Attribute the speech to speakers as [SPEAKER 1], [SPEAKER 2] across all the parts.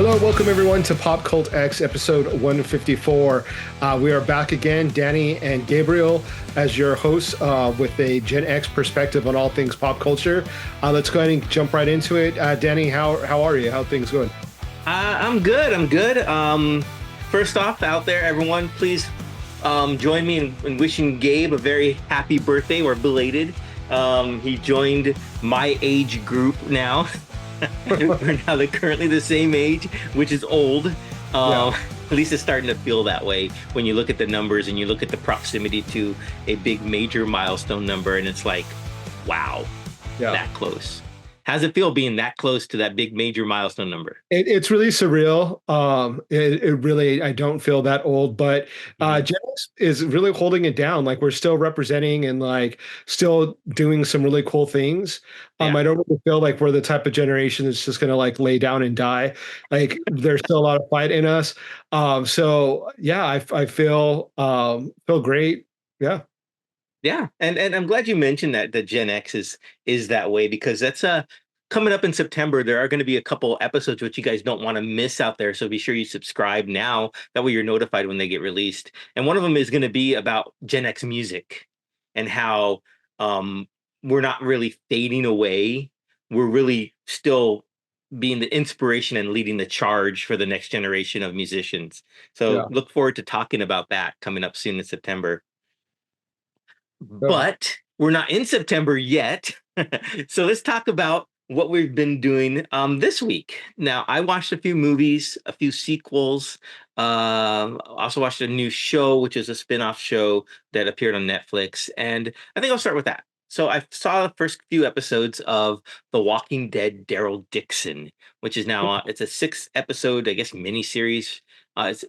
[SPEAKER 1] Hello, welcome everyone to PopCultX episode 154. We are back again, Danny and Gabriel, as your hosts with a Gen X perspective on all things pop culture. Let's go ahead and jump right into it. Danny, how are you? How are things going?
[SPEAKER 2] I'm good. First off, out there, everyone, please join me in wishing Gabe a very happy birthday, or belated. He joined my age group now. We're now currently the same age, which is old. At least it's starting to feel that way when you look at the numbers and you look at the proximity to a big major milestone number, and it's like, wow, that close. How's it feel being that close to that big major milestone number?
[SPEAKER 1] It's really surreal. It really, I don't feel that old, but Gen X is really holding it down. Like, we're still representing and like still doing some really cool things. I don't really feel like we're the type of generation that's just gonna like lay down and die. Like, there's still a lot of fight in us. So yeah, I feel great. Yeah.
[SPEAKER 2] Yeah, and I'm glad you mentioned that the Gen X is that way, because that's coming up in September. There are going to be a couple episodes which you guys don't want to miss out there, so be sure you subscribe now. That way you're notified when they get released. And one of them is going to be about Gen X music and how we're not really fading away. We're really still being the inspiration and leading the charge for the next generation of musicians. So look forward to talking about that coming up soon in September. But we're not in September yet. So let's talk about what we've been doing this week. Now, I watched a few movies, a few sequels. Also watched a new show, which is a spin-off show that appeared on Netflix. And I think I'll start with that. So I saw the first few episodes of The Walking Dead, Darryl Dixon, which is now, it's a 6-episode, I guess, miniseries.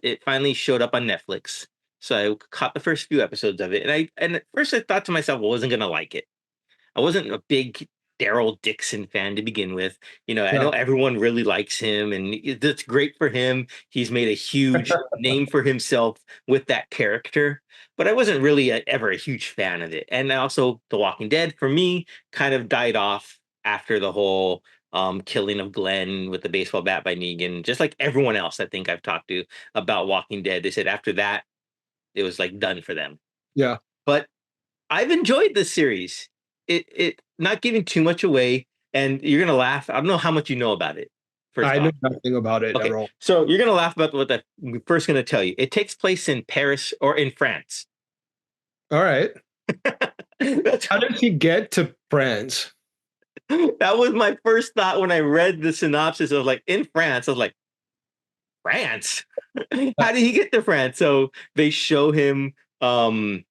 [SPEAKER 2] It finally showed up on Netflix. So I caught the first few episodes of it, and at first I thought to myself, I wasn't gonna like it. I wasn't a big Darryl Dixon fan to begin with. You know, I know everyone really likes him, and that's great for him. He's made a huge name for himself with that character, but I wasn't really ever a huge fan of it. And also, The Walking Dead for me kind of died off after the whole killing of Glenn with the baseball bat by Negan. Just like everyone else, I think I've talked to about Walking Dead, they said after that, it was like done for them.
[SPEAKER 1] Yeah.
[SPEAKER 2] But I've enjoyed this series. It not giving too much away, and you're gonna laugh. I don't know how much you know about it.
[SPEAKER 1] I know nothing about it at all.
[SPEAKER 2] So you're gonna laugh about what I'm first gonna tell you. It takes place in Paris or in France.
[SPEAKER 1] All right. How did he get to France?
[SPEAKER 2] That was my first thought when I read the synopsis. I was like, in France. I was like, France? How did he get to France? So they show him on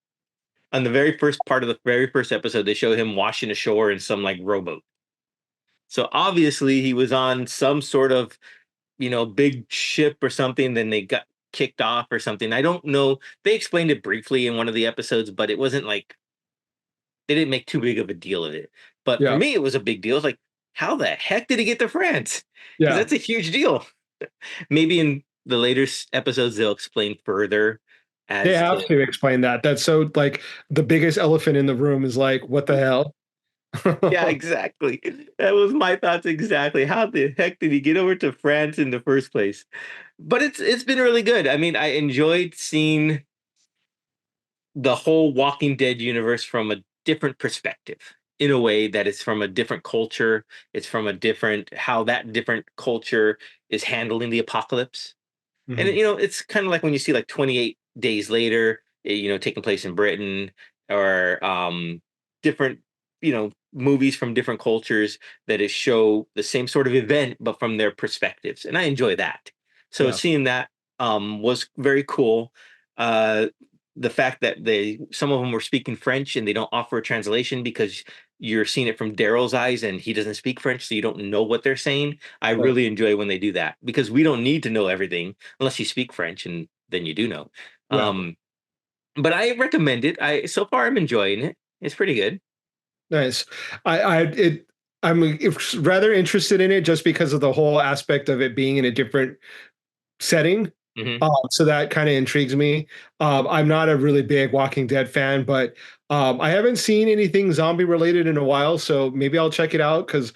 [SPEAKER 2] the very first part of the very first episode, they show him washing ashore in some like rowboat. So obviously he was on some sort of, big ship or something. Then they got kicked off or something. I don't know. They explained it briefly in one of the episodes, but it wasn't like, they didn't make too big of a deal of it. But for me, it was a big deal. It's like, how the heck did he get to France? Because that's a huge deal. Maybe in the later episodes they'll explain further.
[SPEAKER 1] They have to explain that. That's so like the biggest elephant in the room is like, what the hell?
[SPEAKER 2] Yeah, exactly. That was my thoughts exactly. How the heck did he get over to France in the first place? But it's been really good. I mean, I enjoyed seeing the whole Walking Dead universe from a different perspective, in a way that it's from a different culture. It's from a different, how that different culture is handling the apocalypse. And it's kind of like when you see like 28 Days Later, taking place in Britain, or different, movies from different cultures that show the same sort of event, but from their perspectives. And I enjoy that. So seeing that was very cool. The fact that some of them were speaking French and they don't offer a translation because you're seeing it from Daryl's eyes and he doesn't speak French, so you don't know what they're saying. I really enjoy when they do that, because we don't need to know everything unless you speak French, and then you do know. But I recommend it. So far I'm enjoying it. It's pretty good.
[SPEAKER 1] Nice. I'm rather interested in it just because of the whole aspect of it being in a different setting. So that kind of intrigues me. I'm not a really big Walking Dead fan, but I haven't seen anything zombie related in a while, so maybe I'll check it out, because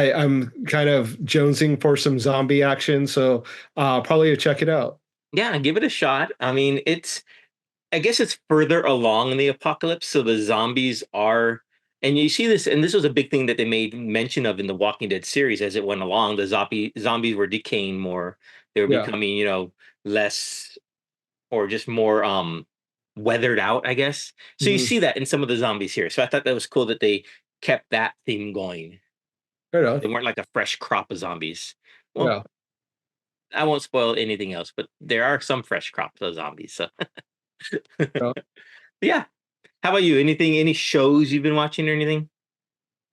[SPEAKER 1] I'm kind of jonesing for some zombie action, so probably check it out.
[SPEAKER 2] Yeah, give it a shot. I mean, I guess it's further along in the apocalypse, so the zombies are, and you see this, and this was a big thing that they made mention of in the Walking Dead series as it went along. The zombies were decaying more; they were
[SPEAKER 1] Yeah.
[SPEAKER 2] becoming, less or just more weathered out, I guess. So you
[SPEAKER 1] Mhm.
[SPEAKER 2] see that in some of the zombies here. So I thought that was cool that they kept that theme going.
[SPEAKER 1] Right on.
[SPEAKER 2] They weren't like a fresh crop of zombies. Well,
[SPEAKER 1] Yeah.
[SPEAKER 2] I won't spoil anything else, but there are some fresh crops of zombies. So
[SPEAKER 1] Yeah.
[SPEAKER 2] yeah. How about you? Any shows you've been watching or anything?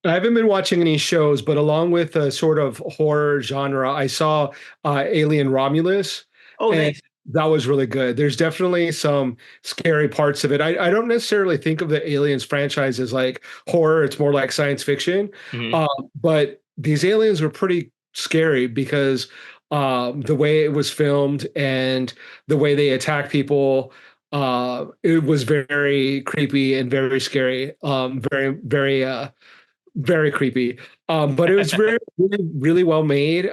[SPEAKER 1] I haven't been watching any shows, but along with the sort of horror genre, I saw Alien Romulus,
[SPEAKER 2] Oh,
[SPEAKER 1] and
[SPEAKER 2] nice.
[SPEAKER 1] that was really good. There's definitely some scary parts of it. I don't necessarily think of the Aliens franchise as like horror, it's more like science fiction.
[SPEAKER 2] Hmm.
[SPEAKER 1] But these aliens were pretty scary because the way it was filmed and the way they attack people. It was very creepy and very scary. Very creepy. But it was really well made.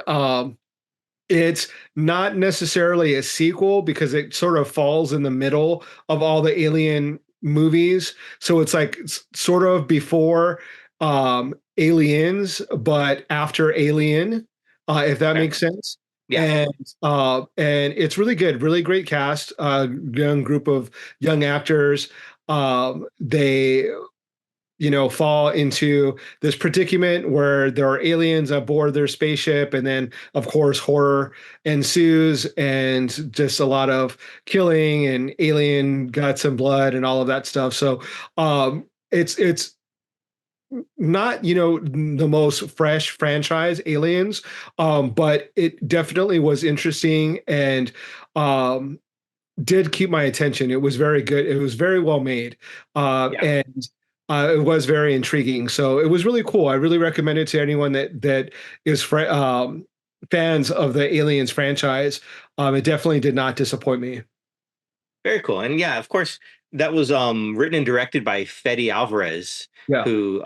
[SPEAKER 1] It's not necessarily a sequel because it sort of falls in the middle of all the Alien movies. So it's like sort of before Aliens, but after Alien, if that
[SPEAKER 2] Okay.
[SPEAKER 1] makes sense.
[SPEAKER 2] Yeah.
[SPEAKER 1] And it's really good, really great cast, young group of young actors. They fall into this predicament where there are aliens aboard their spaceship, and then of course horror ensues and just a lot of killing and alien guts and blood and all of that stuff. So it's not the most fresh franchise aliens, but it definitely was interesting and um did keep my attention. It was very good. It was very well made,
[SPEAKER 2] Yeah.
[SPEAKER 1] and it was very intriguing. So it was really cool. I really recommend it to anyone that is fans of the Aliens franchise. It definitely did not disappoint me.
[SPEAKER 2] Very cool. And yeah, of course, that was written and directed by Fede Alvarez,
[SPEAKER 1] Yeah.
[SPEAKER 2] who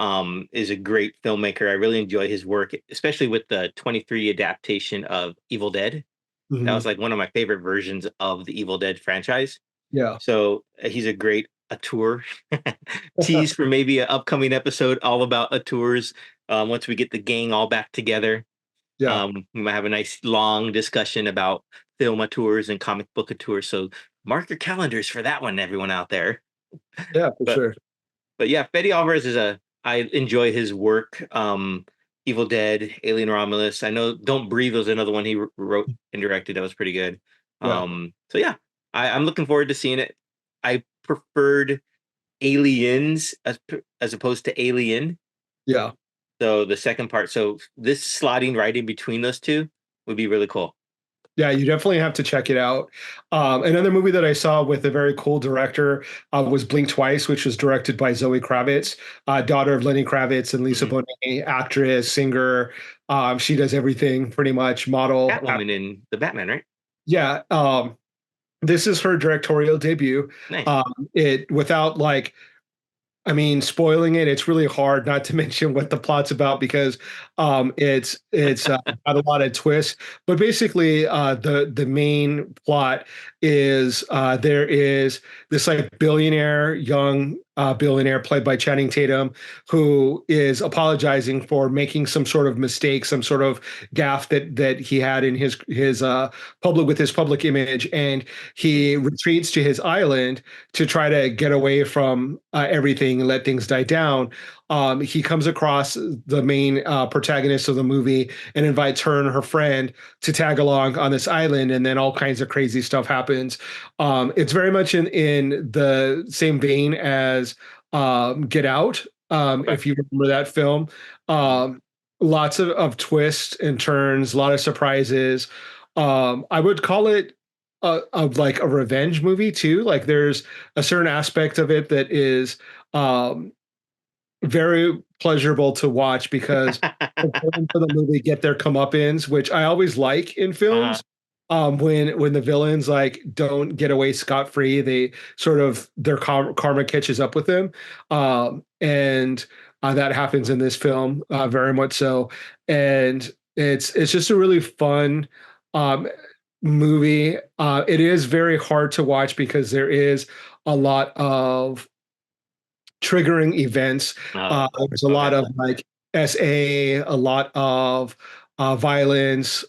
[SPEAKER 2] is a great filmmaker. I really enjoy his work, especially with the 23 adaptation of Evil Dead. That
[SPEAKER 1] Hmm.
[SPEAKER 2] was like one of my favorite versions of the Evil Dead franchise.
[SPEAKER 1] Yeah.
[SPEAKER 2] So he's a great auteur. Tease for maybe an upcoming episode all about auteurs. Once we get the gang all back together,
[SPEAKER 1] Yeah.
[SPEAKER 2] we might have a nice long discussion about film auteurs and comic book auteurs. So mark your calendars for that one, everyone out there.
[SPEAKER 1] Yeah, for
[SPEAKER 2] But
[SPEAKER 1] sure.
[SPEAKER 2] but yeah, Fede Alvarez I enjoy his work. Evil Dead, Alien Romulus. I know Don't Breathe was another one he wrote and directed that was pretty good.
[SPEAKER 1] Yeah.
[SPEAKER 2] So yeah, I'm looking forward to seeing it. I preferred Aliens as opposed to Alien.
[SPEAKER 1] Yeah.
[SPEAKER 2] So the second part, so this sliding right in between those two would be really cool.
[SPEAKER 1] Yeah, you definitely have to check it out. Another movie that I saw with a very cool director was Blink Twice, which was directed by Zoe Kravitz, daughter of Lenny Kravitz and Lisa
[SPEAKER 2] Hmm.
[SPEAKER 1] Bonet, actress, singer. She does everything pretty much, model.
[SPEAKER 2] Catwoman in the Batman, right?
[SPEAKER 1] Yeah, this is her directorial debut.
[SPEAKER 2] Nice.
[SPEAKER 1] It without like I mean, spoiling it, it's really hard not to mention what the plot's about because it's got a lot of twists. But basically, the main plot is there is this like young billionaire played by Channing Tatum, who is apologizing for making some sort of mistake, some sort of gaffe that he had in his public image, and
[SPEAKER 2] Mhm.
[SPEAKER 1] he retreats to his island to try to get away from everything and let things die down. He comes across the main protagonist of the movie and invites her and her friend to tag along on this island, and then all kinds of crazy stuff happens. It's very much in the same vein as Get Out,
[SPEAKER 2] Okay.
[SPEAKER 1] if you remember that film.
[SPEAKER 2] Mhm.
[SPEAKER 1] Lots of twists and turns, a lot of surprises. I would call it of like a revenge movie too. Like there's a certain aspect of it that is um, very pleasurable to watch because the villains of the movie get their comeuppance, which I always like in
[SPEAKER 2] Uh-huh.
[SPEAKER 1] films. When the villains like don't get away scot free, they sort of their karma catches up with them, and that happens in this film, very much so. And it's just a really fun um, movie. It is very hard to watch because there is a lot of triggering events.
[SPEAKER 2] Oh,
[SPEAKER 1] There's a lot
[SPEAKER 2] okay.
[SPEAKER 1] of like a lot of violence.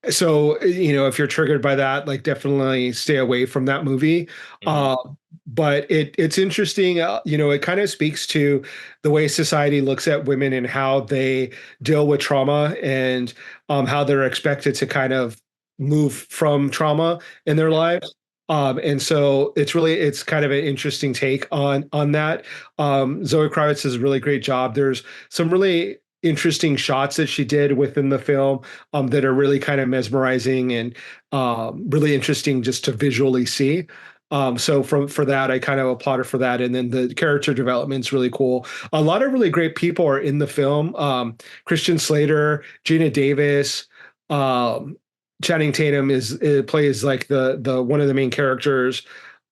[SPEAKER 1] So, if you're triggered by that, like definitely stay away from that movie.
[SPEAKER 2] Hmm.
[SPEAKER 1] Uh, but it's interesting. It kind of speaks to the way society looks at women and how they deal with trauma and how they're expected to kind of move from trauma in their
[SPEAKER 2] Yeah.
[SPEAKER 1] lives. And so it's kind of an interesting take on that. Zoe Kravitz does a really great job. There's some really interesting shots that she did within the film that are really kind of mesmerizing and really interesting just to visually see. So for that, I kind of applaud her for that. And then the character development is really cool. A lot of really great people are in the film. Christian Slater, Gina Davis, um, Channing Tatum plays like the one of the main characters.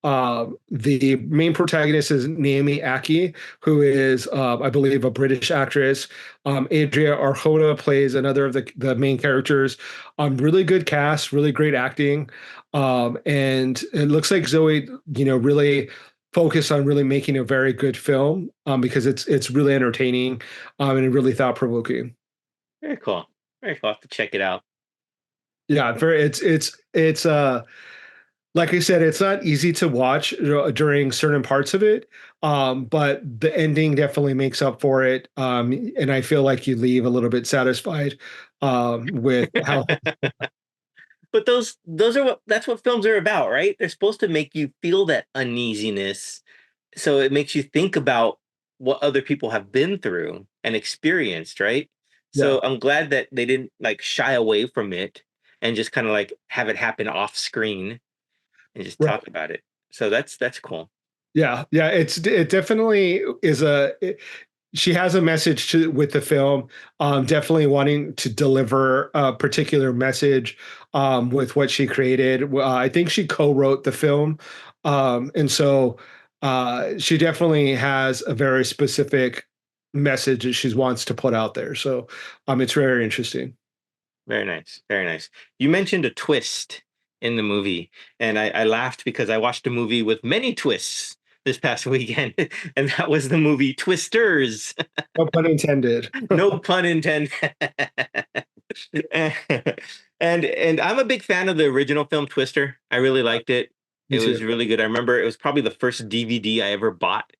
[SPEAKER 1] The main protagonist is Naomi Aki, who is, I believe, a British actress. Adria Arjona plays another of the main characters. Really good cast, really great acting. And it looks like Zoe, really focused on really making a very good film because it's really entertaining and really thought provoking.
[SPEAKER 2] Very cool. Very cool. I'll have to check it out.
[SPEAKER 1] Yeah, very. It's like I said, it's not easy to watch during certain parts of it, but the ending definitely makes up for it. And I feel like you leave a little bit satisfied with how.
[SPEAKER 2] But those are that's what films are about, right? They're supposed to make you feel that uneasiness. So it makes you think about what other people have been through and experienced, right?
[SPEAKER 1] Yeah,
[SPEAKER 2] So I'm glad that they didn't like shy away from it and just kind of like have it happen off screen and just
[SPEAKER 1] right.
[SPEAKER 2] talk about it. So that's cool.
[SPEAKER 1] Yeah, yeah. It definitely is she has a message with the film. Definitely wanting to deliver a particular message with what she created. I think she co-wrote the film, and so she definitely has a very specific message that she wants to put out there. So it's very interesting.
[SPEAKER 2] Very nice. Very nice. You mentioned a twist in the movie, and I laughed because I watched a movie with many twists this past weekend, and that was the movie Twisters.
[SPEAKER 1] No pun intended.
[SPEAKER 2] No pun intended. And I'm a big fan of the original film Twister. I really liked it.
[SPEAKER 1] Me
[SPEAKER 2] It was
[SPEAKER 1] too.
[SPEAKER 2] really good. I remember it was probably the first DVD I ever bought,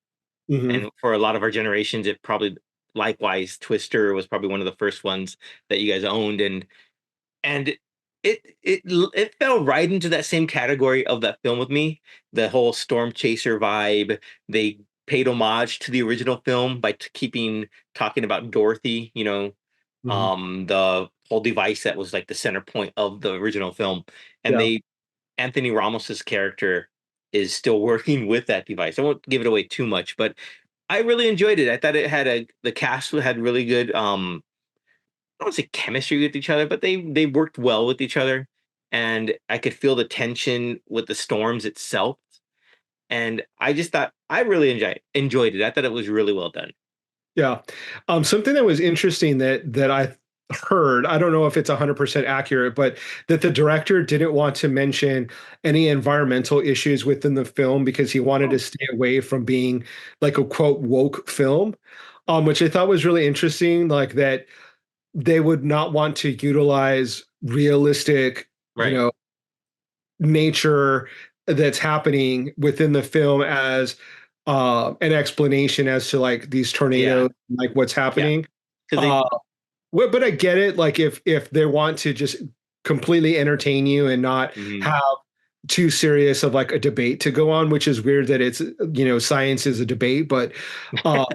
[SPEAKER 1] Hmm.
[SPEAKER 2] and for a lot of our generations, it probably likewise Twister was probably one of the first ones that you guys owned, and it fell right into that same category of that film with me. The whole storm chaser vibe. They paid homage to the original film by keeping talking about Dorothy,
[SPEAKER 1] Hmm.
[SPEAKER 2] the whole device that was like the center point of the original film. And
[SPEAKER 1] Yeah.
[SPEAKER 2] they Anthony Ramos's character is still working with that device. I won't give it away too much, but I really enjoyed it. I thought it had the cast had really good I don't say chemistry with each other, but they worked well with each other, and I could feel the tension with the storms itself. And I just thought I really enjoyed it. I thought it was really well done.
[SPEAKER 1] Yeah. Something that was interesting that I heard, I don't know if it's 100% accurate, but that the director didn't want to mention any environmental issues within the film because he wanted to
[SPEAKER 2] Oh,
[SPEAKER 1] stay away from being like a quote woke film, which I thought was really interesting. Like that they would not want to utilize realistic,
[SPEAKER 2] right.
[SPEAKER 1] nature that's happening within the film as an explanation as to like these
[SPEAKER 2] Yeah.
[SPEAKER 1] tornadoes, like what's
[SPEAKER 2] Yeah.
[SPEAKER 1] happening.
[SPEAKER 2] Because they
[SPEAKER 1] Uh, but I get it. Like if they want to just completely entertain you and not
[SPEAKER 2] mhm.
[SPEAKER 1] have too serious of like a debate to go on, which is weird that it's science is a debate, but uh,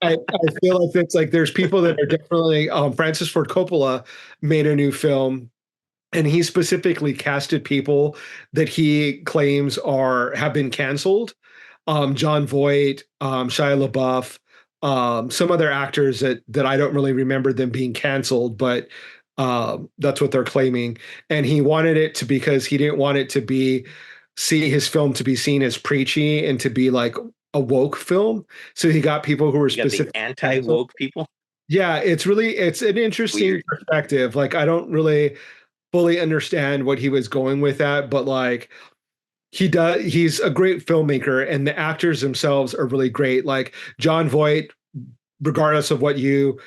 [SPEAKER 1] I feel like it's like there's people that are definitely Francis Ford Coppola made a new film and he specifically casted people that he claims have been canceled. John Voight, Shia LaBeouf, some other actors that I don't really remember them being canceled, but that's what they're claiming. And he wanted it to because he didn't want it to be see his film to be seen as preachy and to be like a woke film. So he got people who were
[SPEAKER 2] You got the
[SPEAKER 1] specific canceled.
[SPEAKER 2] anti-woke people.
[SPEAKER 1] Yeah, it's an interesting
[SPEAKER 2] Weird.
[SPEAKER 1] perspective. Like I don't really fully understand what he was going with that, but like he's a great filmmaker and the actors themselves are really great. Like John Voight, regardless of what feel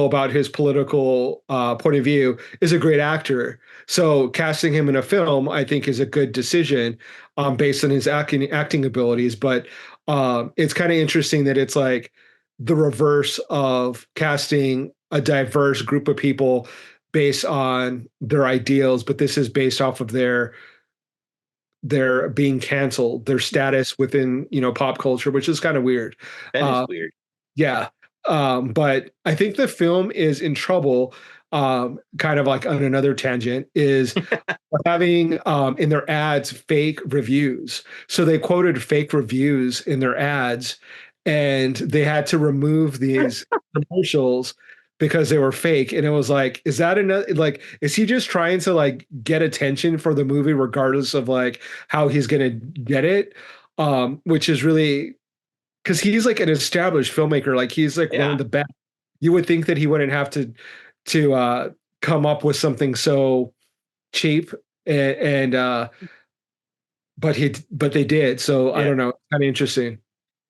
[SPEAKER 1] about his political point of view, is a great actor. So casting him in a film, I think, is a good decision based on his acting abilities. But it's kind of interesting that it's like the reverse of casting a diverse group of people based on their ideals, but this is based off of their being canceled, their status within pop culture, which is kind of weird.
[SPEAKER 2] That is
[SPEAKER 1] Uh,
[SPEAKER 2] weird.
[SPEAKER 1] yeah. But I think the film is in trouble, kind of like on another tangent, is having in their ads fake reviews. So they quoted fake reviews in their ads, and they had to remove these commercials because they were fake. And it was like, is that another like, is he just trying to like get attention for the movie, regardless of like how he's gonna get it? Which is really because he's like an established filmmaker, like he's like one of
[SPEAKER 2] Yeah.
[SPEAKER 1] the best. You would think that he wouldn't have to come up with something so cheap and but they did. So I
[SPEAKER 2] Yeah.
[SPEAKER 1] don't know, kind of interesting.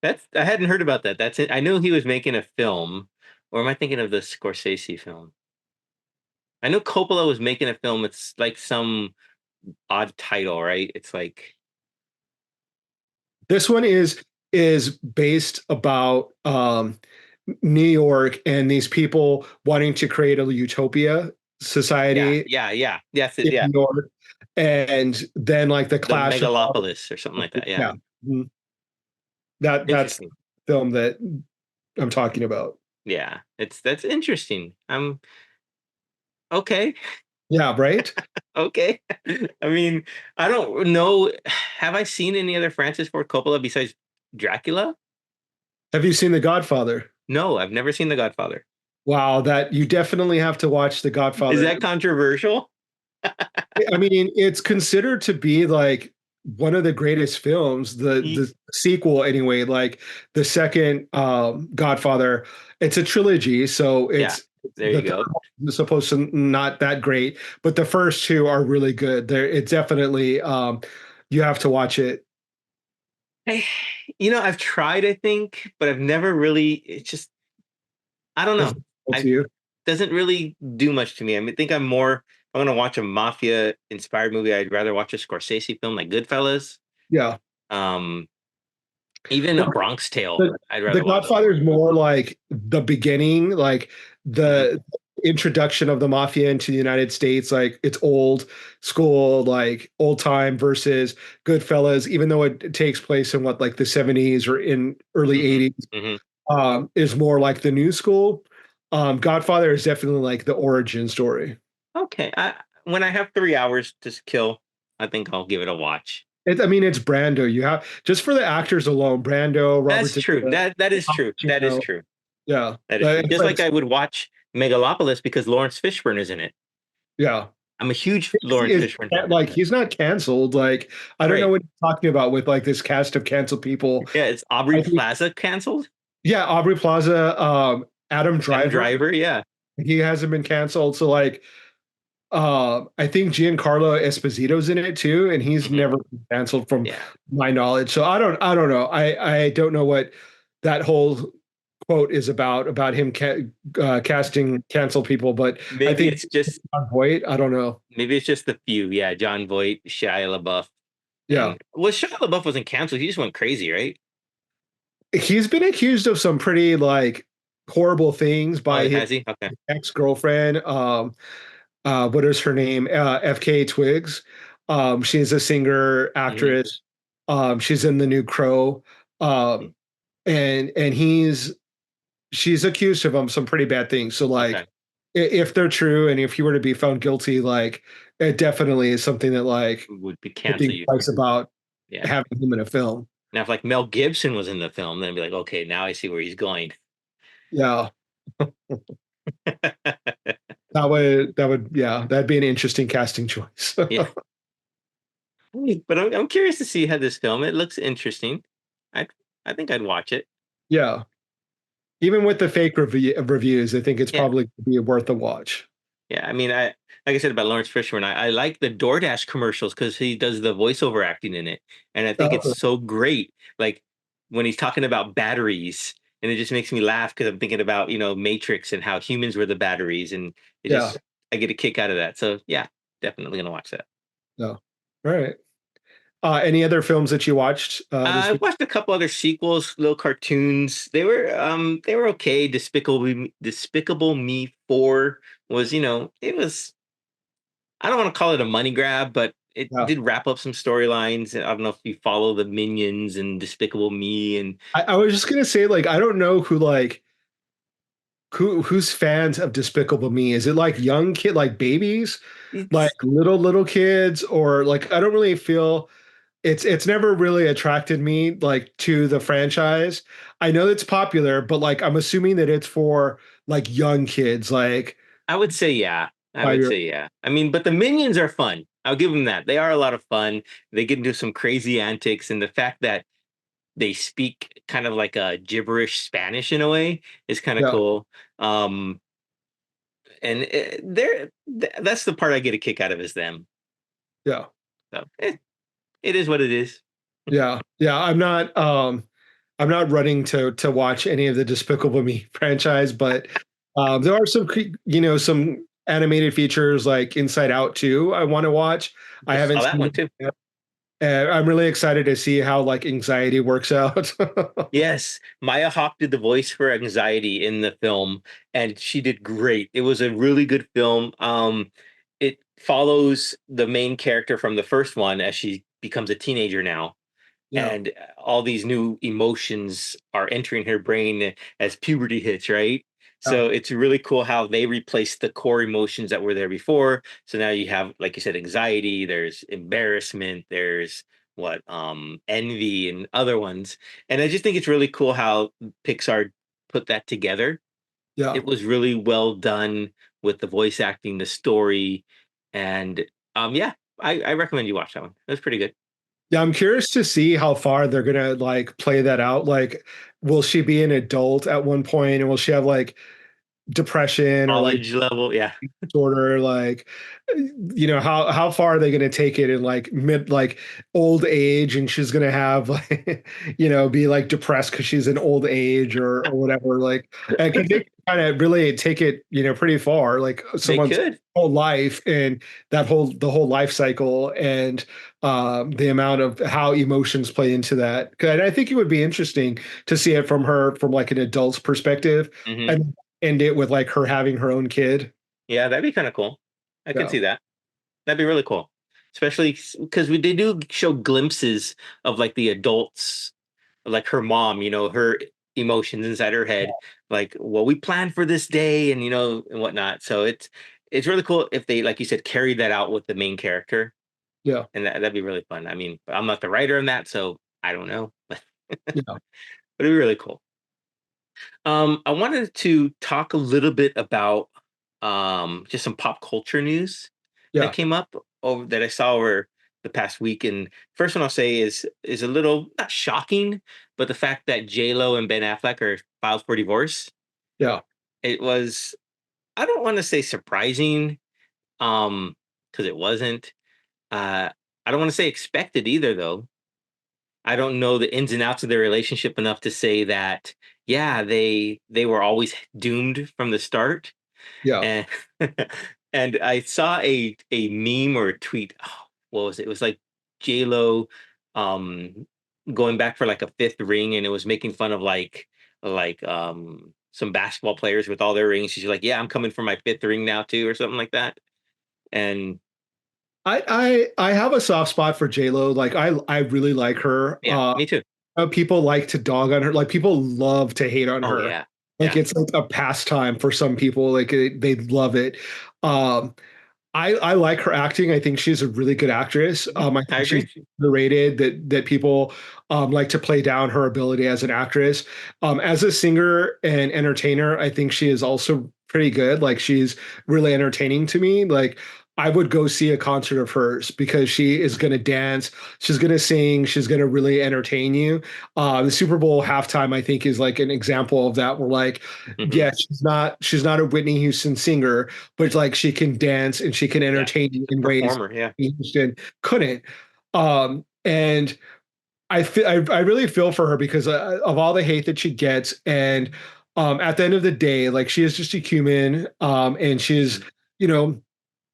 [SPEAKER 2] That's I hadn't heard about that. That's it. I knew he was making a film, or am I thinking of the Scorsese film? I know Coppola was making a film. It's like some odd title, right? It's like
[SPEAKER 1] This one is based about New York and these people wanting to create a utopia
[SPEAKER 2] yeah,
[SPEAKER 1] society
[SPEAKER 2] yeah, yeah. Yes,
[SPEAKER 1] in
[SPEAKER 2] yeah.
[SPEAKER 1] New York, and then like the
[SPEAKER 2] The
[SPEAKER 1] clash of all,
[SPEAKER 2] Megalopolis or something like that. Yeah.
[SPEAKER 1] yeah, mhm. That's
[SPEAKER 2] Interesting.
[SPEAKER 1] the film that I'm talking about.
[SPEAKER 2] Yeah. That's interesting. Okay.
[SPEAKER 1] Yeah, right.
[SPEAKER 2] Okay. I mean, I don't know. Have I seen any other Francis Ford Coppola besides Dracula?
[SPEAKER 1] Have you seen The Godfather?
[SPEAKER 2] No, I've never seen The Godfather.
[SPEAKER 1] Wow, that you definitely have to watch The
[SPEAKER 2] Is
[SPEAKER 1] Godfather.
[SPEAKER 2] that controversial?
[SPEAKER 1] I mean, it's considered to be like one of the greatest films, the
[SPEAKER 2] Ye-
[SPEAKER 1] the sequel anyway, like the second Godfather. It's a trilogy, so
[SPEAKER 2] Yeah,
[SPEAKER 1] it's
[SPEAKER 2] there
[SPEAKER 1] the
[SPEAKER 2] you
[SPEAKER 1] third
[SPEAKER 2] go.
[SPEAKER 1] one is supposed to not that great, but the first two are really good. There, it definitely you have to watch it.
[SPEAKER 2] Hey, I've tried, I think, but I've never really, it's just, I don't
[SPEAKER 1] Does
[SPEAKER 2] know.
[SPEAKER 1] it appeal to
[SPEAKER 2] I
[SPEAKER 1] you?
[SPEAKER 2] doesn't really do much to me. Think I'm more, if I'm gonna watch a mafia inspired movie, I'd rather watch a Scorsese film like Goodfellas.
[SPEAKER 1] Yeah.
[SPEAKER 2] Um, Even A Bronx Tale,
[SPEAKER 1] the
[SPEAKER 2] I'd
[SPEAKER 1] the
[SPEAKER 2] rather watch.
[SPEAKER 1] Godfather is more like the beginning, like
[SPEAKER 2] Mhm.
[SPEAKER 1] the introduction of the mafia into the United States. Like it's old school, like old time versus Goodfellas, even though it takes place in what like the 70s or in early
[SPEAKER 2] Mhm.
[SPEAKER 1] 80s,
[SPEAKER 2] Mhm.
[SPEAKER 1] is more like the new school. Godfather is definitely like the origin story.
[SPEAKER 2] Okay. When I have 3 hours to kill, I think I'll give it a watch.
[SPEAKER 1] I mean, it's Brando. You have just for the actors alone, Brando, Robert
[SPEAKER 2] That's
[SPEAKER 1] De
[SPEAKER 2] true.
[SPEAKER 1] Niro,
[SPEAKER 2] That is
[SPEAKER 1] Al
[SPEAKER 2] true. That is
[SPEAKER 1] Pacino.
[SPEAKER 2] true.
[SPEAKER 1] Yeah,
[SPEAKER 2] That is true.
[SPEAKER 1] it's
[SPEAKER 2] Just
[SPEAKER 1] like
[SPEAKER 2] like I would watch Megalopolis because Lawrence Fishburne is in it.
[SPEAKER 1] yeah.
[SPEAKER 2] I'm a huge Lawrence
[SPEAKER 1] Is
[SPEAKER 2] Fishburne fan.
[SPEAKER 1] like he's not canceled. Like I don't know
[SPEAKER 2] Right.
[SPEAKER 1] what you're talking about with like this cast of canceled people.
[SPEAKER 2] Yeah, it's Aubrey
[SPEAKER 1] I think
[SPEAKER 2] Plaza canceled.
[SPEAKER 1] yeah, Aubrey Plaza, Adam
[SPEAKER 2] Adam
[SPEAKER 1] Driver,
[SPEAKER 2] Driver, yeah.
[SPEAKER 1] he hasn't been canceled. So like I think Giancarlo Esposito's in it too, and he's
[SPEAKER 2] Mhm.
[SPEAKER 1] never been canceled from
[SPEAKER 2] Yeah.
[SPEAKER 1] my knowledge. So I don't know. I don't know what that whole quote is about him casting canceled people, but I
[SPEAKER 2] Maybe
[SPEAKER 1] think
[SPEAKER 2] it's just
[SPEAKER 1] John Voight, I don't know.
[SPEAKER 2] maybe it's just the few. Yeah, John Voight, Shia LaBeouf,
[SPEAKER 1] Yeah.
[SPEAKER 2] and well, Shia LaBeouf wasn't canceled. He just went crazy, right?
[SPEAKER 1] He's been accused of some pretty like horrible things by
[SPEAKER 2] Oh,
[SPEAKER 1] his
[SPEAKER 2] has he? Okay.
[SPEAKER 1] ex-girlfriend. What is her name? FK Twigs. She's a singer,
[SPEAKER 2] Hmm.
[SPEAKER 1] actress. She's in the new Crow. Um, and she's accused of some pretty bad things. So like
[SPEAKER 2] Okay.
[SPEAKER 1] if they're true and if he were to be found guilty, like it definitely is something that like
[SPEAKER 2] Would be
[SPEAKER 1] I
[SPEAKER 2] cancel
[SPEAKER 1] think
[SPEAKER 2] you.
[SPEAKER 1] twice about
[SPEAKER 2] Yeah.
[SPEAKER 1] having him in a film.
[SPEAKER 2] Now, if like Mel Gibson was in the film, then I'd be like, okay, now I see where he's going.
[SPEAKER 1] Yeah. That would yeah, that'd be an interesting casting choice.
[SPEAKER 2] Yeah. But I'm curious to see how this film. It looks interesting. I I think I'd watch it.
[SPEAKER 1] Yeah. Even with the fake reviews, I think it's
[SPEAKER 2] Yeah.
[SPEAKER 1] probably be worth a watch.
[SPEAKER 2] Yeah, I mean, I like I said about Lawrence Fishburne, I like the DoorDash commercials because he does the voiceover acting in it, and I think it's
[SPEAKER 1] Oh,
[SPEAKER 2] so great. Like when he's talking about batteries, and it just makes me laugh because I'm thinking about Matrix and how humans were the batteries, and it
[SPEAKER 1] yeah.
[SPEAKER 2] just I get a kick out of that. So yeah, definitely gonna watch that.
[SPEAKER 1] No. All right. Any other films that you watched this
[SPEAKER 2] I
[SPEAKER 1] week?
[SPEAKER 2] watched a couple other sequels, little cartoons. They were okay. Despicable Me 4 was, it was I don't want to call it a money grab, but it
[SPEAKER 1] Yeah.
[SPEAKER 2] did wrap up some storylines. I don't know if you follow the Minions and Despicable Me, and
[SPEAKER 1] I was just gonna say, like, I don't know who's fans of Despicable Me. Is it like young kid, like babies, like
[SPEAKER 2] it's
[SPEAKER 1] little kids, or like I don't really feel it's never really attracted me like to the franchise. I know it's popular, but like I'm assuming that it's for like young kids, like
[SPEAKER 2] I would say yeah. I would
[SPEAKER 1] 5 year.
[SPEAKER 2] say yeah. I mean, but the Minions are fun. I'll give them that. They are a lot of fun. They get into some crazy antics, and the fact that they speak kind of like a gibberish Spanish in a way is kind of
[SPEAKER 1] Yeah,
[SPEAKER 2] cool. Um, and that's the part I get a kick out of is them.
[SPEAKER 1] yeah,
[SPEAKER 2] So it is what it is.
[SPEAKER 1] yeah. I'm not running to watch any of the Despicable Me franchise, but there are some some animated features like Inside Out too. I want to watch. I
[SPEAKER 2] Just saw
[SPEAKER 1] haven't
[SPEAKER 2] that
[SPEAKER 1] seen
[SPEAKER 2] one
[SPEAKER 1] it
[SPEAKER 2] too.
[SPEAKER 1] yet. I'm really excited to see how like anxiety works out.
[SPEAKER 2] Yes, Maya Hawke did the voice for Anxiety in the film, and she did great. It was a really good film. It follows the main character from the first one as she becomes a teenager now,
[SPEAKER 1] Yeah,
[SPEAKER 2] and all these new emotions are entering her brain as puberty hits, right?
[SPEAKER 1] yeah,
[SPEAKER 2] So it's really cool how they replaced the core emotions that were there before. So now you have, like you said, anxiety, there's embarrassment, there's envy and other ones. And I just think it's really cool how Pixar put that together.
[SPEAKER 1] yeah.
[SPEAKER 2] It was really well done with the voice acting, the story, and yeah, I recommend you watch that one. It was pretty good.
[SPEAKER 1] Yeah, I'm curious to see how far they're gonna like play that out. Like, will she be an adult at one point, and will she have like depression or like
[SPEAKER 2] College level, yeah.
[SPEAKER 1] disorder? Like, how far are they gonna take it in like mid like old age, and she's gonna have like be like depressed because she's in old age or whatever. Like, because they kind of really take it pretty far, like
[SPEAKER 2] They
[SPEAKER 1] someone's
[SPEAKER 2] could.
[SPEAKER 1] whole life and the whole life cycle and the amount of how emotions play into that. 'Cause I think it would be interesting to see it from like an adult's perspective
[SPEAKER 2] Hmm.
[SPEAKER 1] and end it with like her having her own kid.
[SPEAKER 2] Yeah, that'd be kind of cool. I can
[SPEAKER 1] Yeah,
[SPEAKER 2] see that. That'd be really cool. Especially because they do show glimpses of like the adults, like her mom, her emotions inside her head, like what we planned for this day and and whatnot. So it's really cool if they, like you said, carry that out with the main character.
[SPEAKER 1] yeah,
[SPEAKER 2] And that'd be really fun. I mean, I'm not the writer in that, so I don't know, but
[SPEAKER 1] yeah,
[SPEAKER 2] it'd be really cool. I wanted to talk a little bit about just some pop culture news that
[SPEAKER 1] yeah,
[SPEAKER 2] came up over that I saw over the past week. And first one I'll say is a little not shocking, but the fact that J Lo and Ben Affleck are filed for divorce.
[SPEAKER 1] yeah,
[SPEAKER 2] It was I don't want to say surprising, because it wasn't. I don't want to say expected either, though. I don't know the ins and outs of their relationship enough to say that yeah, they were always doomed from the start.
[SPEAKER 1] yeah.
[SPEAKER 2] And and I saw a meme or a tweet. Oh, what was it? It was like J Lo um going back for like a fifth ring, and it was making fun of some basketball players with all their rings. She's like, "Yeah, I'm coming for my fifth ring now too," or something like that. And
[SPEAKER 1] I have a soft spot for J Lo. Like I really like her.
[SPEAKER 2] yeah, me too.
[SPEAKER 1] People like to dog on her. Like people love to hate on
[SPEAKER 2] Oh
[SPEAKER 1] her.
[SPEAKER 2] yeah,
[SPEAKER 1] Like
[SPEAKER 2] yeah.
[SPEAKER 1] it's like a pastime for some people. Like they love it. Um, I like her acting. I think she's a really good actress.
[SPEAKER 2] Mhm,
[SPEAKER 1] I
[SPEAKER 2] I
[SPEAKER 1] think she's
[SPEAKER 2] agree.
[SPEAKER 1] underrated. That people like to play down her ability as an actress. As a singer and entertainer, I think she is also pretty good. Like she's really entertaining to me. Like I would go see a concert of hers because she is going to dance, she's going to sing, she's going to really entertain you. The Super Bowl halftime, I think, is like an example of that. Where like,
[SPEAKER 2] Hmm.
[SPEAKER 1] yeah, she's not a Whitney Houston singer, but like she can dance and she can
[SPEAKER 2] Yeah,
[SPEAKER 1] entertain you
[SPEAKER 2] the
[SPEAKER 1] in ways
[SPEAKER 2] performer. Yeah.
[SPEAKER 1] Whitney Houston couldn't. And I really feel for her because of all the hate that she gets, and at the end of the day, like she is just a human, and she's
[SPEAKER 2] Mhm.
[SPEAKER 1] you know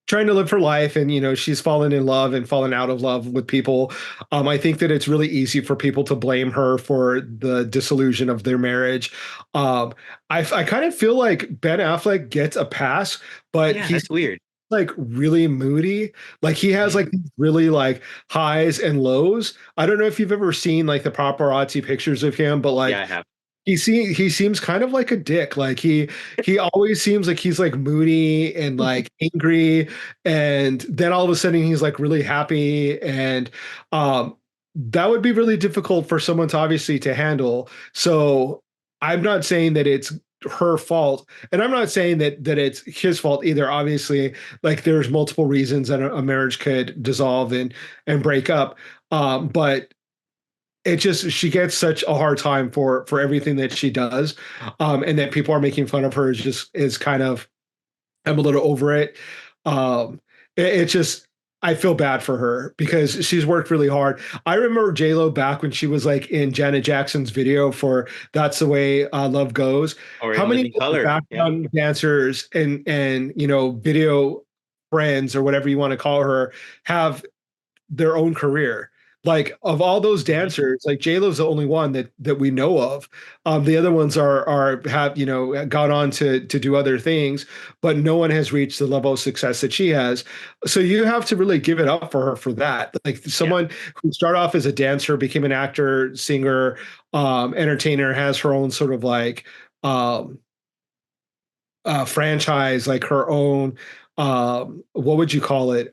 [SPEAKER 1] trying to live her life, and she's fallen in love and fallen out of love with people. I think that it's really easy for people to blame her for the disillusion of their marriage. um I kind of feel like Ben Affleck gets a pass, but
[SPEAKER 2] Yeah,
[SPEAKER 1] he's
[SPEAKER 2] that's weird.
[SPEAKER 1] like really moody. Like he has
[SPEAKER 2] Hmm.
[SPEAKER 1] like these really like highs and lows. I don't know if you've ever seen like the paparazzi pictures of him, but
[SPEAKER 2] Yeah,
[SPEAKER 1] like
[SPEAKER 2] I have.
[SPEAKER 1] he seems kind of like a dick. Like he always seems like he's like moody and like angry, and then all of a sudden he's like really happy, and um that would be really difficult for someone to obviously to handle. So I'm not saying that it's her fault, and I'm not saying that it's his fault either. Obviously, like there's multiple reasons that a marriage could dissolve and break up. But it just she gets such a hard time for everything that she does, and that people are making fun of her is kind of, I'm a little over it. It just, I feel bad for her because she's worked really hard. I remember J Lo back when she was like in Janet Jackson's video for "That's the Way Love Goes."
[SPEAKER 2] Or
[SPEAKER 1] How
[SPEAKER 2] in
[SPEAKER 1] many
[SPEAKER 2] Living Color. Yeah.
[SPEAKER 1] background dancers and video friends or whatever you want to call her have their own career? Like of all those
[SPEAKER 2] Hmm.
[SPEAKER 1] dancers, like J Lo's the only one that we know of. The other ones are have gone on to do other things, but no one has reached the level of success that she has. So you have to really give it up for her for that. Like
[SPEAKER 2] Yeah.
[SPEAKER 1] someone who started off as a dancer, became an actor, singer, entertainer, has her own sort of like um, franchise, like her own what would you call it?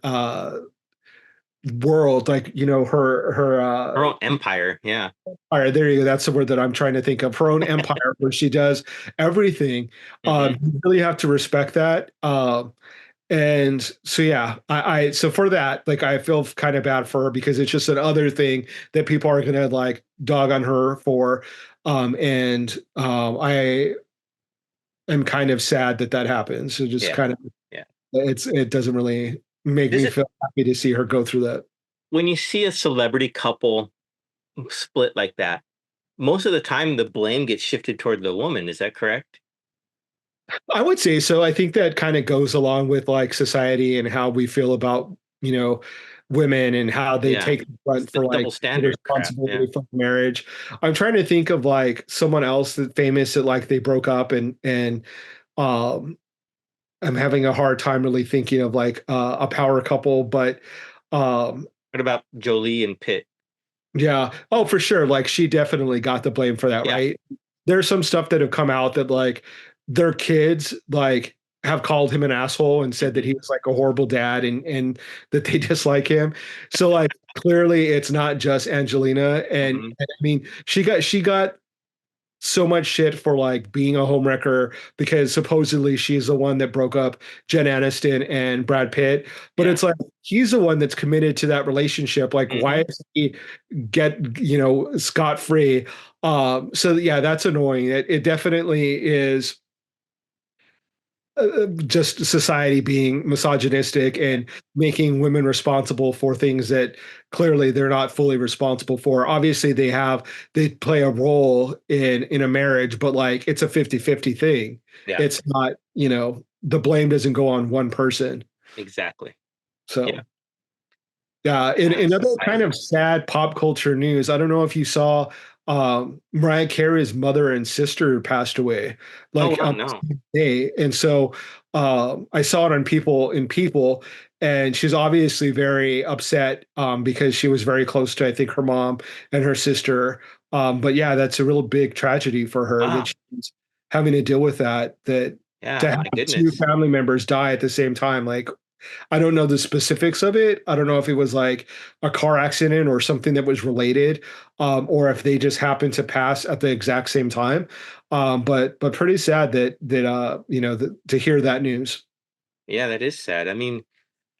[SPEAKER 1] World, like her
[SPEAKER 2] Her own empire. Yeah.
[SPEAKER 1] all right, there you go, that's the word that I'm trying to think of, her own empire where she does everything.
[SPEAKER 2] Hmm.
[SPEAKER 1] You really have to respect that. And so yeah, I so for that, like I feel kind of bad for her because it's just another thing that people are gonna like dog on her for. And I am kind of sad that that happens. So just
[SPEAKER 2] Yeah.
[SPEAKER 1] kind of,
[SPEAKER 2] Yeah.
[SPEAKER 1] it doesn't really make
[SPEAKER 2] Does
[SPEAKER 1] me
[SPEAKER 2] it,
[SPEAKER 1] feel happy to see her go through that.
[SPEAKER 2] when you see a celebrity couple split like that, most of the time the blame gets shifted toward the woman. Is that correct?
[SPEAKER 1] I would say so. I think that kind of goes along with like society and how we feel about, you know, women and how they
[SPEAKER 2] Yeah.
[SPEAKER 1] take the
[SPEAKER 2] It's
[SPEAKER 1] front
[SPEAKER 2] the
[SPEAKER 1] for
[SPEAKER 2] double
[SPEAKER 1] like the
[SPEAKER 2] standard crap. Yeah.
[SPEAKER 1] responsibility for marriage. I'm trying to think of like someone else that famous that like they broke up, and um I'm having a hard time really thinking of like a power couple, but um
[SPEAKER 2] What about Jolie and Pitt?
[SPEAKER 1] yeah. Oh, for sure. Like she definitely got the blame for that,
[SPEAKER 2] Yeah.
[SPEAKER 1] right? There's some stuff that have come out that like their kids like have called him an asshole and said that he
[SPEAKER 2] Hmm.
[SPEAKER 1] was like a horrible dad, and that they dislike him. So like clearly it's not just Angelina,
[SPEAKER 2] Hmm.
[SPEAKER 1] and I mean she got so much shit for like being a homewrecker because supposedly she's the one that broke up Jen Aniston and Brad Pitt. But
[SPEAKER 2] Yeah.
[SPEAKER 1] it's like he's the one that's committed to that relationship. Like, why
[SPEAKER 2] Hmm.
[SPEAKER 1] is he get scot free? So yeah, that's annoying. It definitely is just society being misogynistic
[SPEAKER 2] Yeah.
[SPEAKER 1] and making women responsible for things that clearly they're not fully responsible for. Obviously they play a role in a marriage, but like it's a 50-50 thing.
[SPEAKER 2] Yeah.
[SPEAKER 1] It's not, the blame doesn't go on one person.
[SPEAKER 2] Exactly. Yeah.
[SPEAKER 1] So in other kind
[SPEAKER 2] Society.
[SPEAKER 1] of sad pop culture news, I don't know if you saw Mariah Carey's mother and sister passed away
[SPEAKER 2] Oh
[SPEAKER 1] like
[SPEAKER 2] wow,
[SPEAKER 1] on the
[SPEAKER 2] no.
[SPEAKER 1] same day, and so I saw it on People, and she's obviously very upset because she was very close to I think her mom and her sister. But yeah, that's a real big tragedy for her that
[SPEAKER 2] Wow.
[SPEAKER 1] she's having to deal with that. That
[SPEAKER 2] Yeah,
[SPEAKER 1] to have
[SPEAKER 2] my
[SPEAKER 1] two
[SPEAKER 2] goodness.
[SPEAKER 1] family members die at the same time, like I don't know the specifics of it. I don't know if it was like a car accident or something that was related, or if they just happened to pass at the exact same time. But pretty sad that to hear that news.
[SPEAKER 2] Yeah, that is sad. I mean,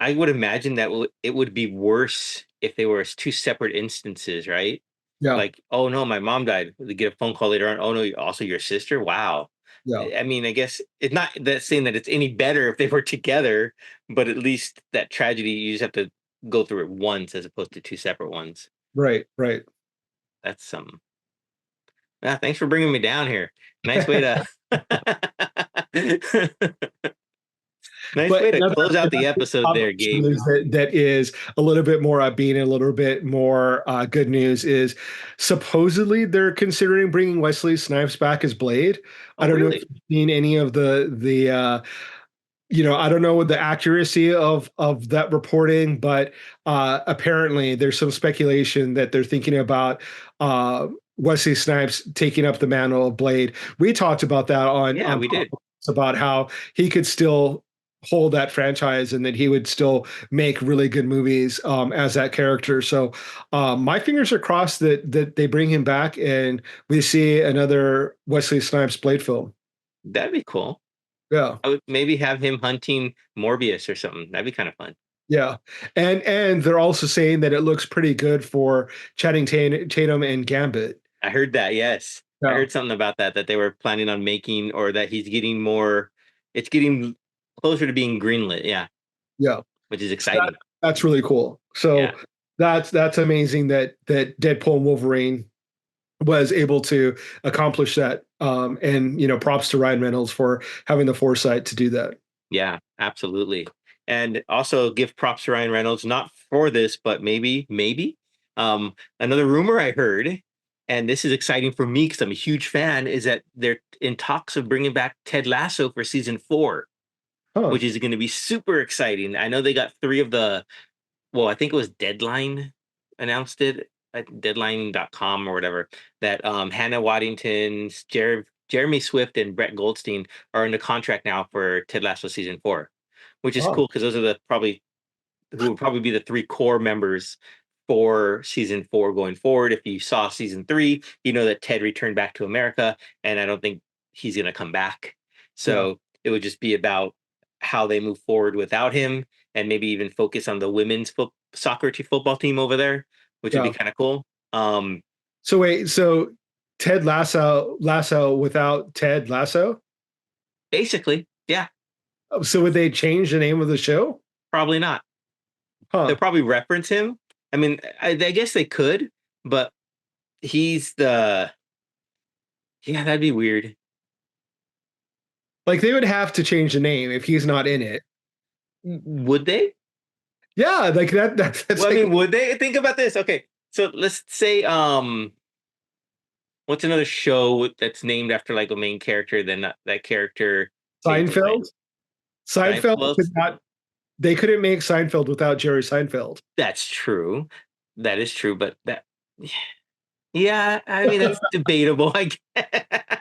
[SPEAKER 2] I would imagine that it would be worse if they were two separate instances, right?
[SPEAKER 1] Yeah,
[SPEAKER 2] Like, oh no, my mom died. They get a phone call later on. Oh no, also your sister. Wow.
[SPEAKER 1] yeah,
[SPEAKER 2] I mean, I guess it's not that saying that it's any better if they were together, but at least that tragedy you just have to go through it once as opposed to two separate ones.
[SPEAKER 1] right, right.
[SPEAKER 2] That's some. Yeah, thanks for bringing me down here. Nice way to. Nice
[SPEAKER 1] But
[SPEAKER 2] way to close out the
[SPEAKER 1] another
[SPEAKER 2] episode
[SPEAKER 1] pop
[SPEAKER 2] there, Gabe.
[SPEAKER 1] news that is a little bit more upbeat and a little bit more good news is supposedly they're considering bringing Wesley Snipes back as Blade. I
[SPEAKER 2] Oh,
[SPEAKER 1] don't know if
[SPEAKER 2] really?
[SPEAKER 1] you've seen any of I don't know the accuracy of that reporting, but apparently there's some speculation that they're thinking about Wesley Snipes taking up the mantle of Blade. We talked about that
[SPEAKER 2] Yeah,
[SPEAKER 1] on
[SPEAKER 2] we did.
[SPEAKER 1] about how he could still hold that franchise and that he would still make really good movies as that character. So my fingers are crossed that they bring him back and we see another Wesley Snipes Blade film.
[SPEAKER 2] That'd be cool.
[SPEAKER 1] Yeah.
[SPEAKER 2] I would maybe have him hunting Morbius or something. That'd be kind of fun.
[SPEAKER 1] Yeah, and they're also saying that it looks pretty good for Tatum and Gambit.
[SPEAKER 2] I heard that. Yes, I
[SPEAKER 1] Yeah,
[SPEAKER 2] heard something about that they were planning on making, or that he's getting more. It's getting closer to being greenlit. Yeah,
[SPEAKER 1] yeah,
[SPEAKER 2] which is
[SPEAKER 1] so
[SPEAKER 2] exciting.
[SPEAKER 1] that's really cool.
[SPEAKER 2] Yeah,
[SPEAKER 1] So that's amazing that Deadpool and Wolverine was able to accomplish that. And props to Ryan Reynolds for having the foresight to do that.
[SPEAKER 2] yeah, absolutely. And also give props to Ryan Reynolds, not for this, but maybe. Another rumor I heard, and this is exciting for me because I'm a huge fan, is that they're in talks of bringing back Ted Lasso for season 4,
[SPEAKER 1] Huh?
[SPEAKER 2] which is going to be super exciting. I know they got three of the, well, I think it was Deadline announced it at deadline.com or whatever, that Hannah Waddington, Jeremy Swift, and Brett Goldstein are in the contract now for Ted Lasso season 4, which is
[SPEAKER 1] Oh,
[SPEAKER 2] cool because those are the probably who will probably be the three core members for season 4 going forward. If you saw season 3, you know that Ted returned back to America, and I don't think he's going to come back.
[SPEAKER 1] yeah,
[SPEAKER 2] So it would just be about how they move forward without him, and maybe even focus on the women's football team over there, which would be
[SPEAKER 1] yeah.
[SPEAKER 2] kind of cool.
[SPEAKER 1] So wait, so Ted Lasso without Ted Lasso?
[SPEAKER 2] Basically, yeah,
[SPEAKER 1] Oh, so would they change the name of the show?
[SPEAKER 2] probably not. They'll
[SPEAKER 1] Huh?
[SPEAKER 2] probably reference him. I mean, I guess they could, but he's the, yeah, that'd be weird.
[SPEAKER 1] Like they would have to change the name if he's not in it.
[SPEAKER 2] Would they?
[SPEAKER 1] Yeah, like that's
[SPEAKER 2] Well, I
[SPEAKER 1] like
[SPEAKER 2] mean, would they? Think about this. Okay, so let's say, what's another show that's named after like a main character, then that character changed his name?
[SPEAKER 1] Seinfeld. Seinfeld
[SPEAKER 2] Well,
[SPEAKER 1] could not. They couldn't make Seinfeld without Jerry Seinfeld.
[SPEAKER 2] that's true. That is true, but that, yeah, I mean, that's debatable. I guess.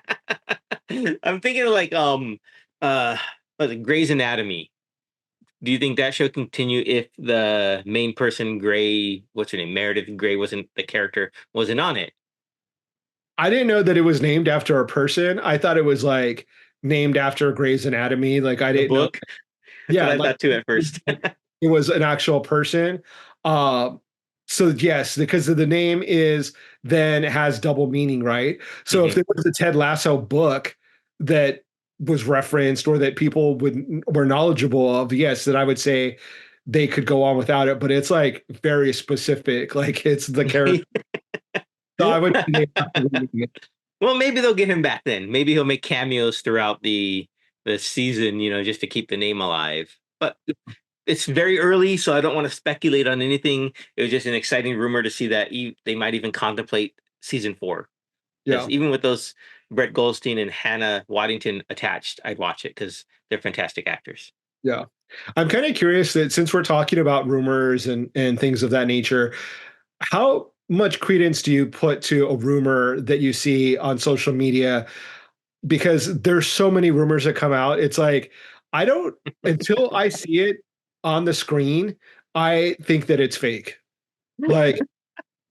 [SPEAKER 2] I'm thinking of like, uh, was it Grey's Anatomy? Do you think that show continue if the main person, Gray, what's her name, Meredith Grey, wasn't the character, wasn't on it?
[SPEAKER 1] I didn't know that it was named after a person. I thought it was like named after Grey's Anatomy. Like I
[SPEAKER 2] The
[SPEAKER 1] didn't know.
[SPEAKER 2] book? That's what
[SPEAKER 1] Yeah,
[SPEAKER 2] I
[SPEAKER 1] like
[SPEAKER 2] thought too at first.
[SPEAKER 1] it was an actual person. Um, so yes, because of the name is then has double meaning, right? So if
[SPEAKER 2] Mhm.
[SPEAKER 1] there was a Ted Lasso book that was referenced or that people would were knowledgeable of, yes, then I would say they could go on without it. But it's like very specific, like it's the character. So I would say they have to rename it.
[SPEAKER 2] Well, maybe they'll get him back then. Maybe he'll make cameos throughout the season, just to keep the name alive. But it's very early, so I don't want to speculate on anything. It was just an exciting rumor to see that they might even contemplate season 4. Because
[SPEAKER 1] Yeah,
[SPEAKER 2] even with those Brett Goldstein and Hannah Waddington attached, I'd watch it because they're fantastic actors.
[SPEAKER 1] yeah. I'm kind of curious that since we're talking about rumors and things of that nature, how much credence do you put to a rumor that you see on social media? Because there's so many rumors that come out. It's like I don't until I see it on the screen, I think that it's fake. Like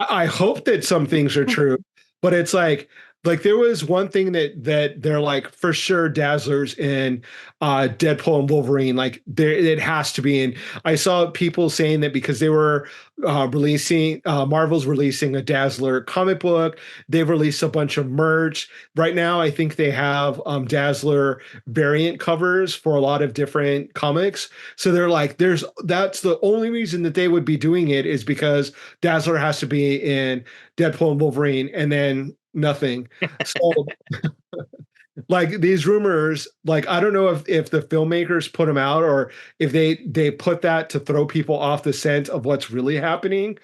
[SPEAKER 1] I hope that some things are true, but it's like Like there was one thing that they're like for sure Dazzlers in Deadpool and Wolverine. Like there it has to be. And I saw people saying that because they were releasing Marvel's releasing a Dazzler comic book. They've released a bunch of merch. Right now, I think they have Dazzler variant covers for a lot of different comics. So they're like, that's the only reason that they would be doing it is because Dazzler has to be in Deadpool and Wolverine, and then nothing. So like these rumors, like I don't know if the filmmakers put them out or if they put that to throw people off the scent of what's really happening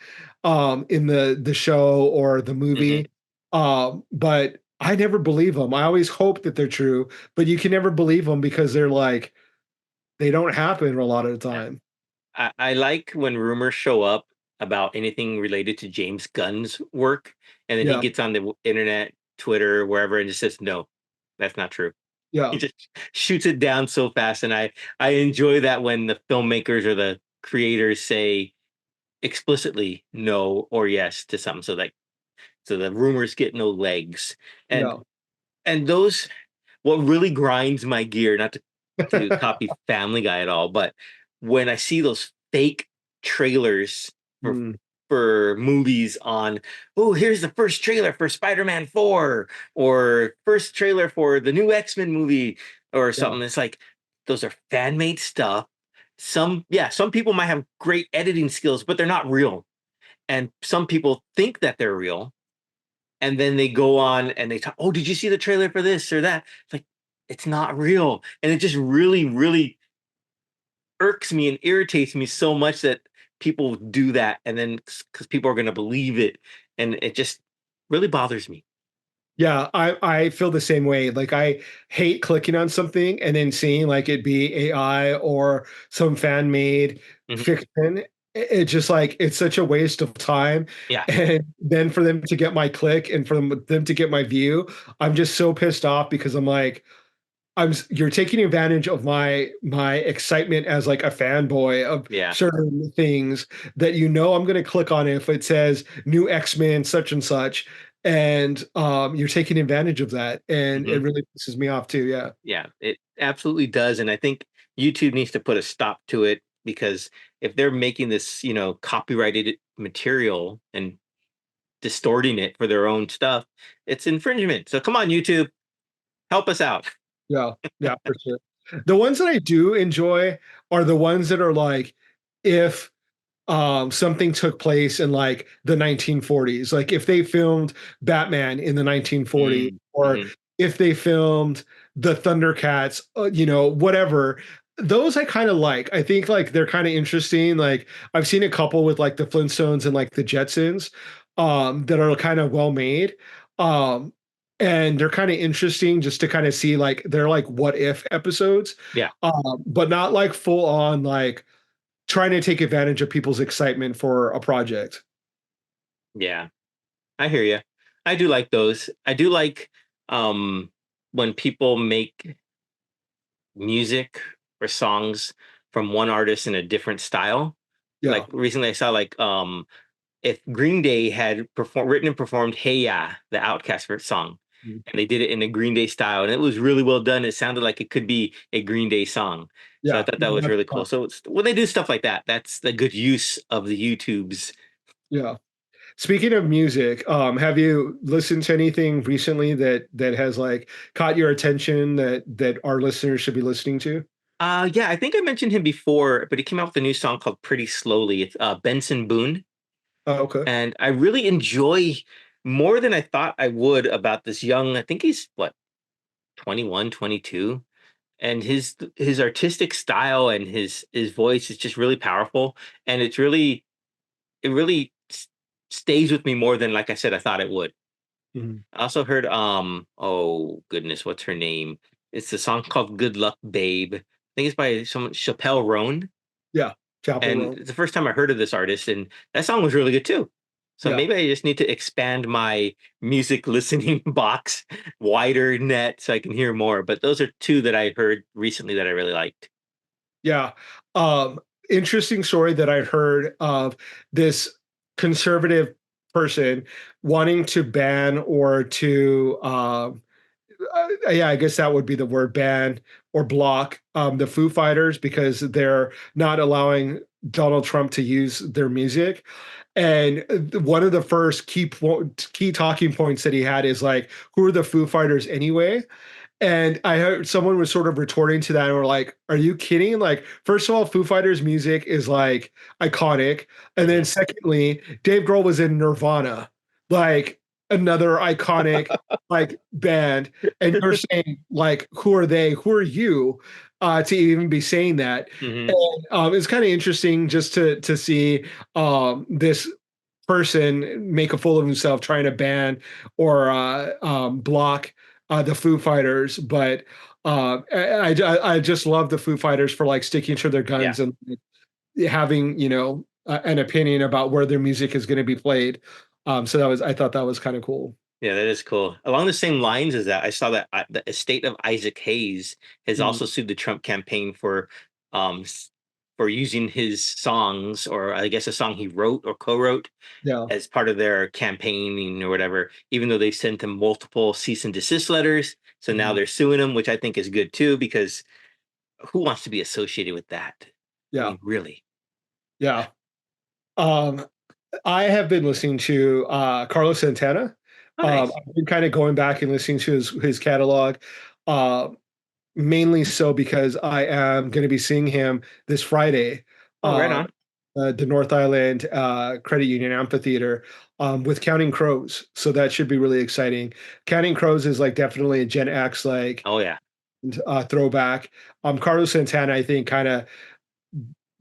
[SPEAKER 1] in the show or the
[SPEAKER 2] Hmm.
[SPEAKER 1] movie. But I never believe them. I always hope that they're true, but you can never believe them because they're like they don't happen a lot of the time.
[SPEAKER 2] I like when rumors show up about anything related to James Gunn's work, and then he
[SPEAKER 1] Yeah,
[SPEAKER 2] gets on the internet, Twitter, wherever, and just says, "No, that's not true." He
[SPEAKER 1] yeah,
[SPEAKER 2] just shoots it down so fast, and I enjoy that when the filmmakers or the creators say explicitly no or yes to something, so the rumors get no legs, and
[SPEAKER 1] yeah.
[SPEAKER 2] those what really grinds my gear, not to copy Family Guy at all, but when I see those fake trailers for
[SPEAKER 1] Mm,
[SPEAKER 2] movies on, oh, here's the first trailer for Spider-Man 4 or first trailer for the new X-Men movie or
[SPEAKER 1] yeah,
[SPEAKER 2] something. It's like those are fan-made stuff. Some people might have great editing skills, but they're not real. And some people think that they're real, and then they go on and they talk, oh, did you see the trailer for this or that? It's like, it's not real. And it just really, really irks me and irritates me so much that people do that. And then because people are going to believe it. And it just really bothers me.
[SPEAKER 1] yeah. I feel the same way. Like I hate clicking on something and then seeing like it be AI or some fan made
[SPEAKER 2] Mhm.
[SPEAKER 1] fiction. It's just like it's such a waste of time.
[SPEAKER 2] Yeah.
[SPEAKER 1] And then for them to get my click and for them to get my view, I'm just so pissed off because I'm like, you're taking advantage of my excitement as like a fanboy of
[SPEAKER 2] Yeah.
[SPEAKER 1] certain things that I'm going to click on it if it says new X-Men such and such, and you're taking advantage of that, and
[SPEAKER 2] Hmm.
[SPEAKER 1] it really pisses me off too. Yeah,
[SPEAKER 2] Yeah. It absolutely does. And I think YouTube needs to put a stop to it because if they're making this, copyrighted material and distorting it for their own stuff, it's infringement. So come on, YouTube, help us out.
[SPEAKER 1] yeah, yeah, for sure. The ones that I do enjoy are the ones that are like if something took place in like the 1940s, like if they filmed Batman in the 1940s, or
[SPEAKER 2] Mm-hmm.
[SPEAKER 1] if they filmed the Thundercats, whatever. Those I kind of like. I think like they're kind of interesting. Like I've seen a couple with like the Flintstones and like the Jetsons that are kind of well made. Um, and they're kind of interesting just to kind of see like they're like what if episodes,
[SPEAKER 2] Yeah.
[SPEAKER 1] but not like full on like trying to take advantage of people's excitement for a project.
[SPEAKER 2] Yeah. I hear you. I do like those. I do like um when people make music or songs from one artist in a different style. Like
[SPEAKER 1] Yeah.
[SPEAKER 2] recently I saw like if Green Day had written and performed Hey Ya, the Outcast song,
[SPEAKER 1] Mhm.
[SPEAKER 2] and they did it in a Green Day style, and it was really well done. It sounded like it could be a Green Day song. So I
[SPEAKER 1] Yeah.
[SPEAKER 2] thought that
[SPEAKER 1] No,
[SPEAKER 2] was
[SPEAKER 1] that's
[SPEAKER 2] really
[SPEAKER 1] fun.
[SPEAKER 2] cool. So when they do stuff like that, that's the good use of the YouTubes.
[SPEAKER 1] Yeah. Speaking of music, have you listened to anything recently that has like caught your attention that our listeners should be listening to?
[SPEAKER 2] Yeah, I think I mentioned him before, but he came out with a new song called Pretty Slowly. It's Benson Boone.
[SPEAKER 1] Oh, okay.
[SPEAKER 2] And I really enjoy more than I thought I would about this young, I think he's what, 21, 22, and his artistic style and his voice is just really powerful, and it really stays with me more than, like I said, I thought it would.
[SPEAKER 1] Mhm.
[SPEAKER 2] I also heard oh goodness, what's her name? It's a song called Good Luck Babe. I think it's by someone Chappelle Roan.
[SPEAKER 1] Yeah. Chapel
[SPEAKER 2] And
[SPEAKER 1] Roan.
[SPEAKER 2] it's the first time I heard of this artist, and that song was really good too. So
[SPEAKER 1] Yeah.
[SPEAKER 2] maybe I just need to expand my music listening box wider net so I can hear more. But those are two that I heard recently that I really liked.
[SPEAKER 1] Yeah. Um, Interesting story that I'd heard of this conservative person wanting to ban or to yeah, I guess that would be the word, ban or block the Foo Fighters because they're not allowing Donald Trump to use their music. And one of the first key talking points that he had is like, who are the Foo Fighters anyway? And I heard someone was sort of retorting to that and were like, are you kidding? Like, first of all, Foo Fighters music is like iconic. And then
[SPEAKER 2] Mhm.
[SPEAKER 1] secondly, Dave Grohl was in Nirvana, like another iconic like band. And you're saying, like, who are they? Who are you? To even be saying that.
[SPEAKER 2] Mhm.
[SPEAKER 1] And it's kind of interesting just to see this person make a fool of himself trying to ban or block the Foo Fighters, but I just love the Foo Fighters for like sticking to their
[SPEAKER 2] Yeah.
[SPEAKER 1] guns and having an opinion about where their music is going to be played. So I thought that was kind of cool.
[SPEAKER 2] Yeah, that is cool. Along the same lines as that, I saw that the estate of Isaac Hayes has
[SPEAKER 1] Mm,
[SPEAKER 2] also sued the Trump campaign um for using his songs, or I guess a song he wrote or co-wrote,
[SPEAKER 1] yeah,
[SPEAKER 2] as part of their campaigning or whatever, even though they sent him multiple cease and desist letters. So now
[SPEAKER 1] mhm,
[SPEAKER 2] they're suing him, which I think is good too, because who wants to be associated with that? I
[SPEAKER 1] yeah,
[SPEAKER 2] mean, really?
[SPEAKER 1] yeah. Um, I have been listening to Carlos Santana.
[SPEAKER 2] Oh, nice.
[SPEAKER 1] I've been kind of going back and listening to his catalog. Uh, Mainly so because I am going to be seeing him this Friday,
[SPEAKER 2] Oh, right
[SPEAKER 1] uh,
[SPEAKER 2] on.
[SPEAKER 1] the North Island Credit Union Amphitheater with Counting Crows. So that should be really exciting. Counting Crows is like definitely a Gen X like
[SPEAKER 2] Oh, yeah.
[SPEAKER 1] throwback. Carlos Santana, I think, kind of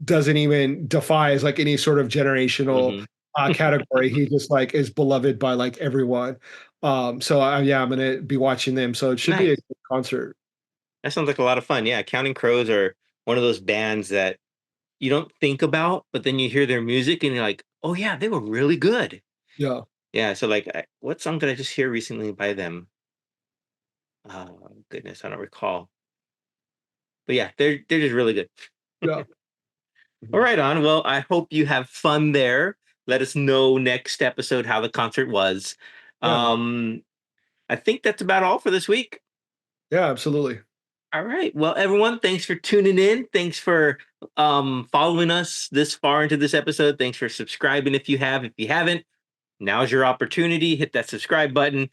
[SPEAKER 1] doesn't even defies like any sort of generational
[SPEAKER 2] Hmm.
[SPEAKER 1] category. He just like is beloved by like everyone. So yeah, I'm gonna be watching them. So it should be a
[SPEAKER 2] Nice.
[SPEAKER 1] good concert.
[SPEAKER 2] That sounds like a lot of fun. Yeah, Counting Crows are one of those bands that you don't think about, but then you hear their music and you're like, oh yeah, they were really good.
[SPEAKER 1] Yeah,
[SPEAKER 2] Yeah. So like, what song did I just hear recently by them? Oh goodness, I don't recall. But yeah, they're just really good.
[SPEAKER 1] yeah.
[SPEAKER 2] All
[SPEAKER 1] Mhm.
[SPEAKER 2] right, on. Well, I hope you have fun there. Let us know next episode how the concert was.
[SPEAKER 1] Yeah,
[SPEAKER 2] Um, I think that's about all for this week.
[SPEAKER 1] yeah, absolutely.
[SPEAKER 2] All right. Well, everyone, thanks for tuning in. Thanks for following us this far into this episode. Thanks for subscribing if you have. If you haven't, now's your opportunity. Hit that subscribe button.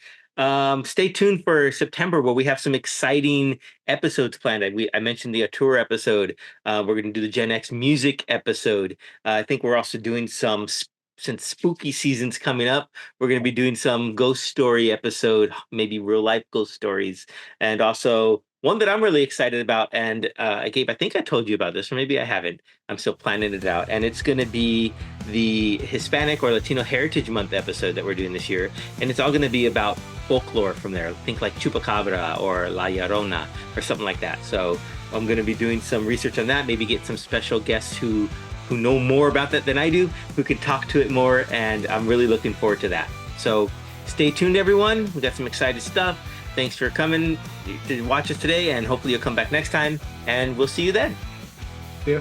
[SPEAKER 2] Stay tuned for September, where we have some exciting episodes planned. I mentioned the tour episode. We're going to do the Gen X music episode. I think we're also doing some, since spooky season's coming up, we're going to be doing some ghost story episode, maybe real life ghost stories, and also one that I'm really excited about. And Gabe, I think I told you about this, or maybe I haven't. I'm still planning it out, and it's going to be the Hispanic or Latino Heritage Month episode that we're doing this year, and it's all going to be about folklore from there. Think like Chupacabra or La Llorona or something like that. So I'm going to be doing some research on that. Maybe get some special guests who know more about that than I do, who can talk to it more, and I'm really looking forward to that. So stay tuned, everyone. We got some exciting stuff. Thanks for coming to watch us today, and hopefully you'll come back next time, and we'll see you then.
[SPEAKER 1] Yeah.